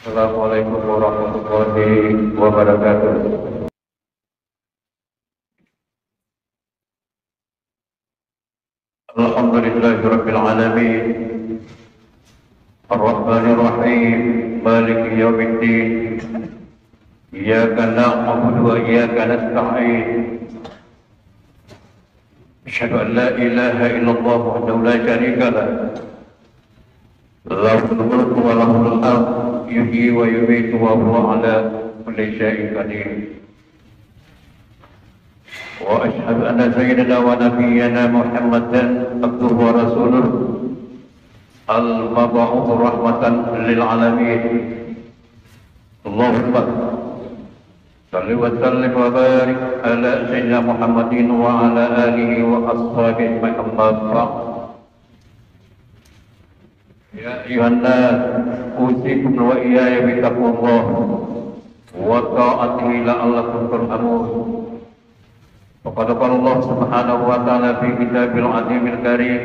Assalamualaikum warahmatullahi wabarakatuh. Alhamdulillahirabbil alamin. Ar-Rahmanir Rahim. Maliki yaumiddin. Iyyaka na'budu wa iyyaka nasta'in. Asyhadu an la ilaha illallah wahdahu la syarika lah. Lahul mulku wa lahul hamd, yuhyi wa yumiitu wa huwa ala kulli syai'in qadir. Wa asyhadu anna sayyidana wa nabiyyana Muhammadan abduhu wa rasuluh al-mab'uts rahmatan lil alamin. Allahumma shalli wa sallim wa barik ala sayyidina Muhammadin wa ala alihi wa ashabihi ajma'in. Ya ayuhan nas, usikum wa iyaya bittaqwallah wa ta'atihi la'allakum turhamun. Faqad qala Allah subhanahu wa ta'ala fi kitabil azimil karim.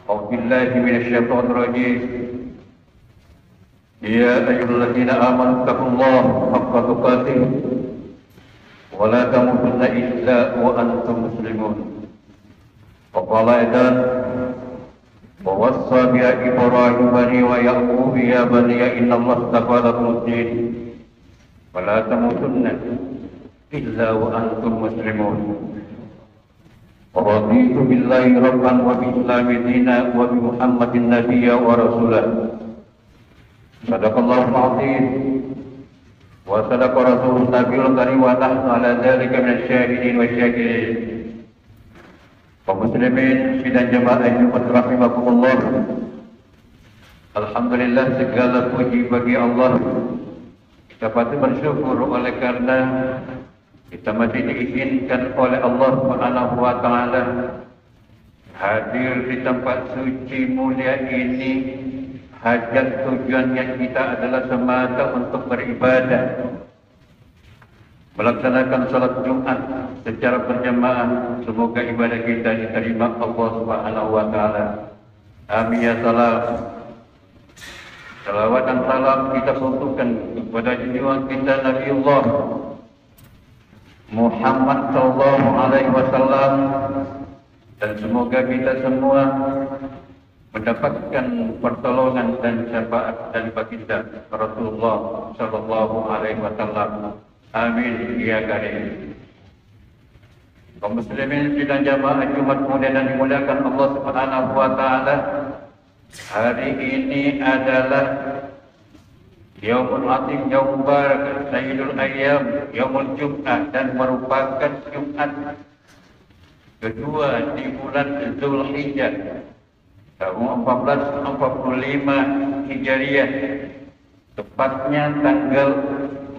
A'udzu billahi minasy syaithanir rajim. Ya ayyuhalladzina amanu taqullaha haqqa tuqatih wa la tamutunna illa wa antum muslimun. Wa qala aidan ووصى بها إبراهيم بني ويعقوب يا بني إن الله اصطفى لكم الدين ولا تموتن إلا وأنتم مسلمون. ورضيت بالله ربا وبالإسلام دينا وبمحمد نبيا ورسولا. صدق الله العظيم وصدق رسوله النبي الكريم ونحن على ذلك من الشاهدين والشاكرين. Kaum muslimin sidang jemaah Jumat rahimakumullah. Alhamdulillah, segala puji bagi Allah. Kita patut bersyukur oleh karena kita masih diizinkan oleh Allah Subhanahu wa taala hadir di tempat suci mulia ini. Hajat tujuannya kita adalah semata untuk beribadah, melaksanakan salat Jumat secara berjamaah. Semoga ibadah kita diterima Allah Subhanahu wa taala. Amin ya salam. Salawat dan salam kita untukkan kepada junjungan kita Nabiullah Muhammad sallallahu alaihi wasallam, dan semoga kita semua mendapatkan pertolongan dan syafaat dari baginda Rasulullah sallallahu alaihi wasallam. Amin ya karim. Kaum muslimin sidang jamaah Jumat mulia dan dimuliakan Allah Subhanahu wa taala. Hari ini adalah Yaumul Azim, Yaum Mubarak, Sayyidul Ayyam, Yaumul Jum'ah, dan merupakan Jumat kedua di bulan Zulhijjah tahun 1445 Hijriah, tepatnya tanggal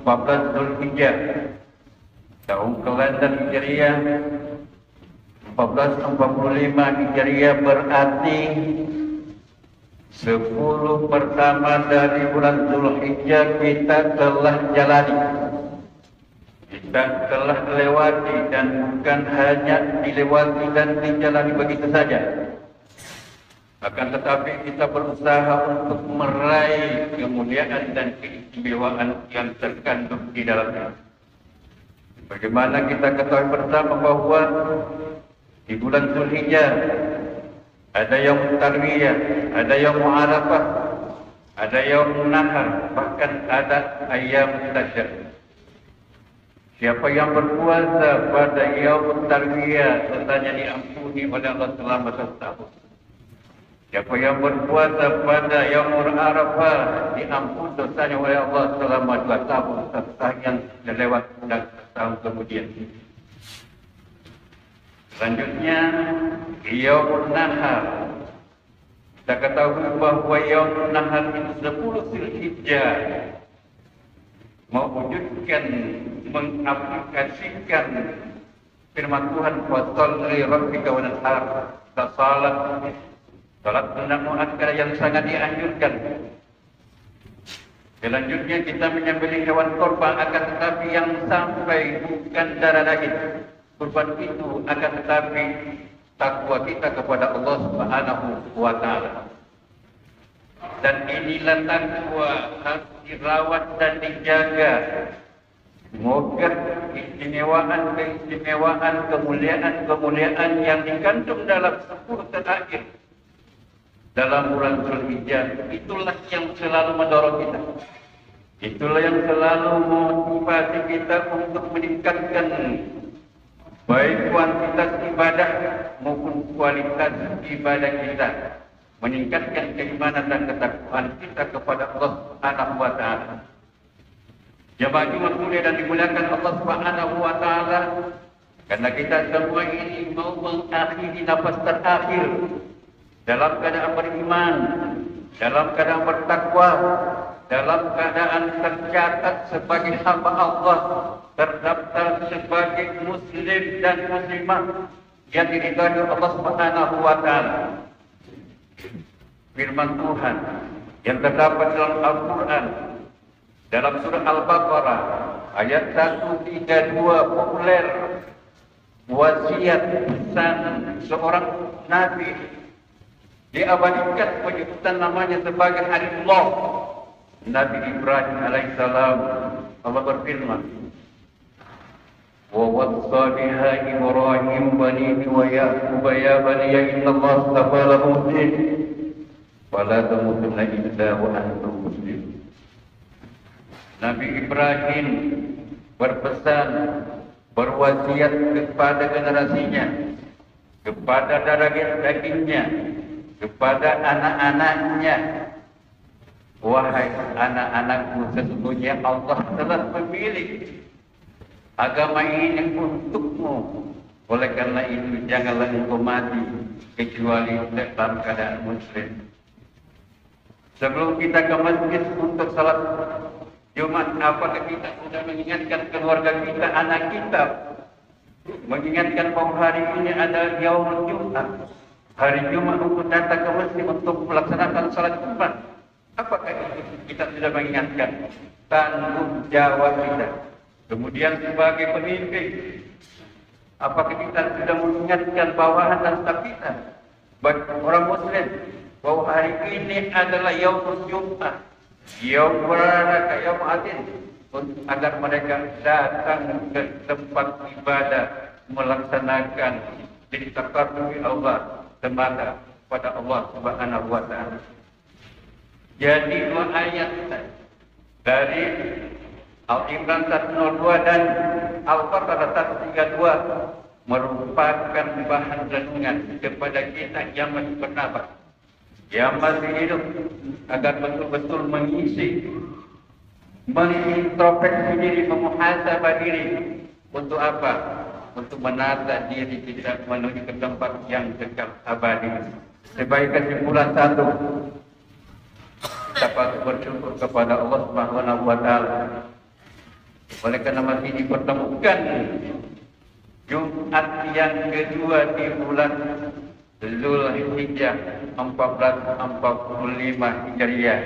14 Zulhijjah tahun kalender Hijriah 1445 Hijriah, berarti 10 pertama dari bulan Zulhijjah kita telah jalani, kita telah lewati, dan bukan hanya dilewati dan dijalani begitu saja, akan tetapi kita berusaha untuk meraih kemuliaan dan keistimewaan yang terkandung di dalamnya. Bagaimana kita ketahui bersama bahwa di bulan Zulhijjah ada Yaum Tarwiyah, ada Yaum Arafah, ada Yaum Nahar, bahkan ada Ayyam Tasyrik. Siapa yang berpuasa pada Yaum Tarwiyah, dosanya diampuni oleh Allah selama 1 tahun. Siapa yang berpuasa pada Yaumul Arafah, diampun dosanya oleh Allah selama 2 tahun, serta yang lewat dan tahun kemudian. Selanjutnya Yaumul Nahar. Kita ketahui bahwa Yaumul Nahar itu 10 Zulhijjah mewujudkan, mengaplikasikan firman Tuhan, "Fasholli rabbika wanhar", salat sunat muakkad yang sangat dianjurkan. Selanjutnya kita menyembelih hewan korban, akan tetapi yang sampai bukan darah daging. Kurban itu akan tetapi takwa kita kepada Allah Subhanahu wa taala. Dan inilah takwa harus dirawat dan dijaga. Semoga keistimewaan, kemuliaan yang dikandung dalam 10 terakhir dalam bulan Zulhijjah, itulah yang selalu mendorong kita. Itulah yang selalu memotivasi kita untuk meningkatkan baik kuantitas ibadah maupun kualitas ibadah kita, meningkatkan keimanan dan ketakwaan kita kepada Allah Subhanahu wa taala. Jemaah Jumat mulia dan dimuliakan Allah Subhanahu wa taala, karena kita semua ini mau mengakhiri nafas terakhir dalam keadaan beriman, dalam keadaan bertakwa, dalam keadaan tercatat sebagai hamba Allah, terdaftar sebagai muslim dan muslimah yang diridhai Allah Subhanahu wa taala. Firman Tuhan yang terdapat dalam Al-Quran dalam surah Al-Baqarah ayat 132 populer, wasiat pesan seorang nabi, diabadikan penyebutan namanya sebagai Halilullah, Nabi Ibrahim alaihissalam. Allah berfirman, wa wassa biha Ibrahim banihi wa Yaqub ya baniya innallaha astafa lakum ad-din fala tamutunna illa wa antum muslimun. Nabi Ibrahim berpesan, berwasiat kepada generasinya, kepada dagingnya, kepada anak-anaknya, wahai anak-anakku, sesungguhnya Allah telah memilih agama ini untukmu. Oleh karena itu janganlah engkau mati kecuali dalam keadaan muslim. Sebelum kita ke masjid untuk salat Jumat, apakah kita sudah mengingatkan keluarga kita, anak kita, mengingatkan bahwa hari ini ada Yaumul Jumat, hari Jumat untuk datang ke masjid untuk melaksanakan salat Jumat? Apakah itu kita sudah mengingatkan? Tanggung jawab kita. Kemudian sebagai pemimpin, apakah kita sudah mengingatkan bawahan dan staf kita, bagi orang muslim, bahwa hari ini adalah Yaumul Jumat, Yaum Baraka, Yaum Adil, agar mereka datang ke tempat ibadah melaksanakan ditaqarrubi Allah semata pada Allah Subhanahu wa taala. Jadi dua ayat dari Al-Imran 102 dan Al-Baqarah 132 merupakan bahan renungan kepada kita yang masih bernafas, yang masih hidup, agar betul-betul mengisi, mengintrospeksi diri, memuhasabah diri. Untuk apa? Untuk menata diri kita menuju ke tempat yang kekal abadi. Sebagai kesimpulan satu, kita patut bersyukur kepada Allah Subhanahu wa taala. Oleh karena masih dipertemukan Jumat yang kedua di bulan Zulhijjah 1445 Hijriah.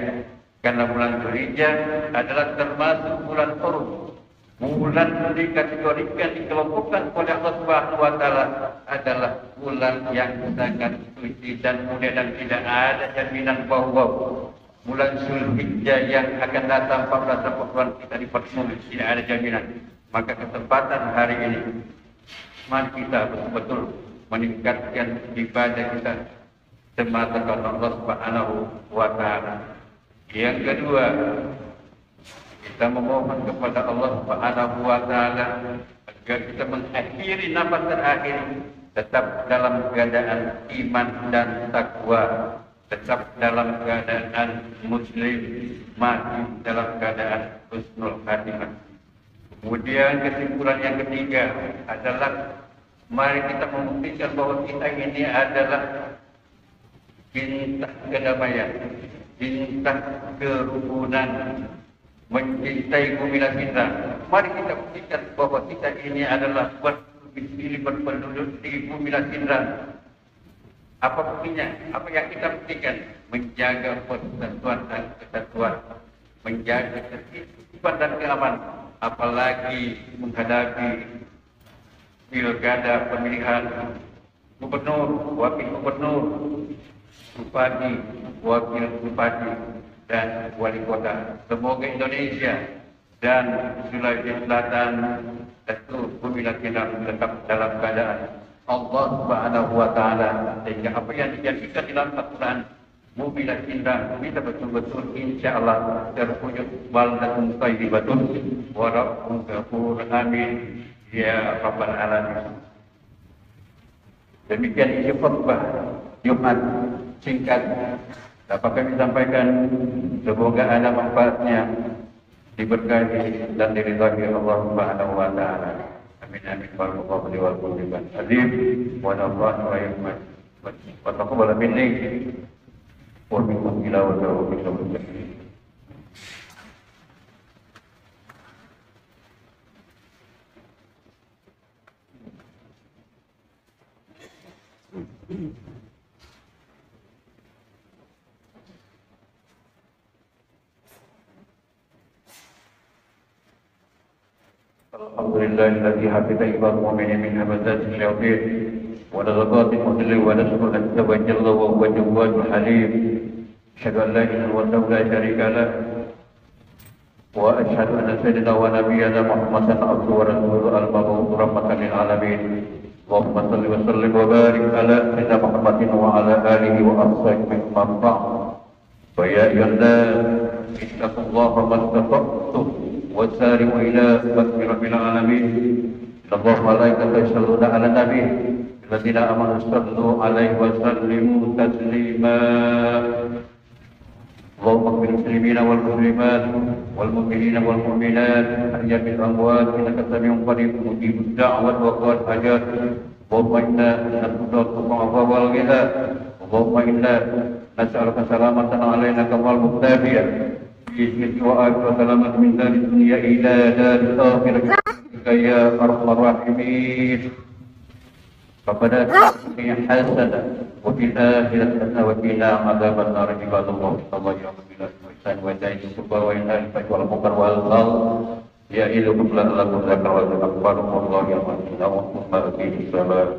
Karena bulan Zulhijjah adalah termasuk bulan Hurum, bulan dikategorikan, dikelompokkan oleh Allah Subhanahu wa taala adalah bulan yang sangat suci dan mulia, dan tidak ada jaminan bahwa bulan Zulhijjah yang akan datang 1440 kita dipertemukan, tidak ada jaminan. Maka kesempatan hari ini, mari kita betul-betul meningkatkan ibadah kita semata karena Allah Subhanahu wa taala. Yang kedua, kita memohon kepada Allah Subhanahu wa taala agar kita mengakhiri nafas terakhir tetap dalam keadaan iman dan takwa, tetap dalam keadaan muslim, mati dalam keadaan husnul khatimah. Kemudian kesimpulan yang ketiga adalah mari kita membuktikan bahwa kita ini adalah cinta kedamaian, cinta kerukunan, mencintai bumi dan cinta. Mari kita buktikan bahwa kita ini adalah berpenduduk di bumi dan cinta. Apa buktinya? Apa yang kita buktikan? Menjaga persatuan dan kesatuan, menjaga ketertiban dan keamanan, apalagi menghadapi pilkada pemilihan gubernur, wakil gubernur, bupati, wakil bupati dan wali kota. Semoga Indonesia dan Sulawesi Selatan tentu Bumi Lakinar tetap dalam keadaan Allah Subhanahu wa taala, sehingga apa yang dijanjikan di dalam Al-Quran Bumi Lakinar bisa betul-betul insyaallah terwujud. Baldatun thayyibatun wa rabbun ghafur. Amin ya rabbal alamin. Demikian isi khutbah Jumat singkat dapat kami sampaikan. Semoga ada manfaatnya, diberkahi dan diridhai Allah Subhanahu wa taala. Amin amin warahmatullahi wabarakatuh. Azim wa nafa'ana wa yahmad wa taqabbal minni wa minkum ila wa ta'ala. Alhamdulillahilladzi hafiza ibadahu mu'minin min hamazati syayatin wa nazghati mudlil wa nasbul azza wa jalla wa huwa jawwadul halim. Asyhadu an la ilaha illallah la syarika lah wa asyhadu anna sayyidina wa nabiyyana Muhammadan abduhu wa rasuluhu al-mab'uts rahmatan lil alamin. Allahumma shalli wa sallim wa barik ala sayyidina Muhammadin wa ala alihi wa ashabihi man ba'd. Wa ya ayyuhan ittaqullaha mastata'tum wasari'u ila rabbil alamin. Allahu malaikatahu yusalluna 'alan nabi alladzina amanu sallu 'alaihi wa sallimu taslima. Allahumma ighfir muslimina wal muslimat wal mu'minina wal mu'minat ahya'i bil amwat innaka sami'un qarib mujibud da'wat wa qad hajat. Allahumma inna nas'aluka al-'afwa wal ghina. Allahumma inna nas'aluka salamatan 'alaina kamal muqtadiyah bismika wa a'udzu salamat min dari dunya ila daril akhirah ya arhamar rahimin. Rabbana atina hasanah wa fil akhirati hasanah wa qina adzaban nar. Ibadallah Allah ya rabbil ihsan wa ta'ala wa inna wal munkar wal baghi ya ilukum la lakum zakar wa akbar. Allah ya rabbil alamin.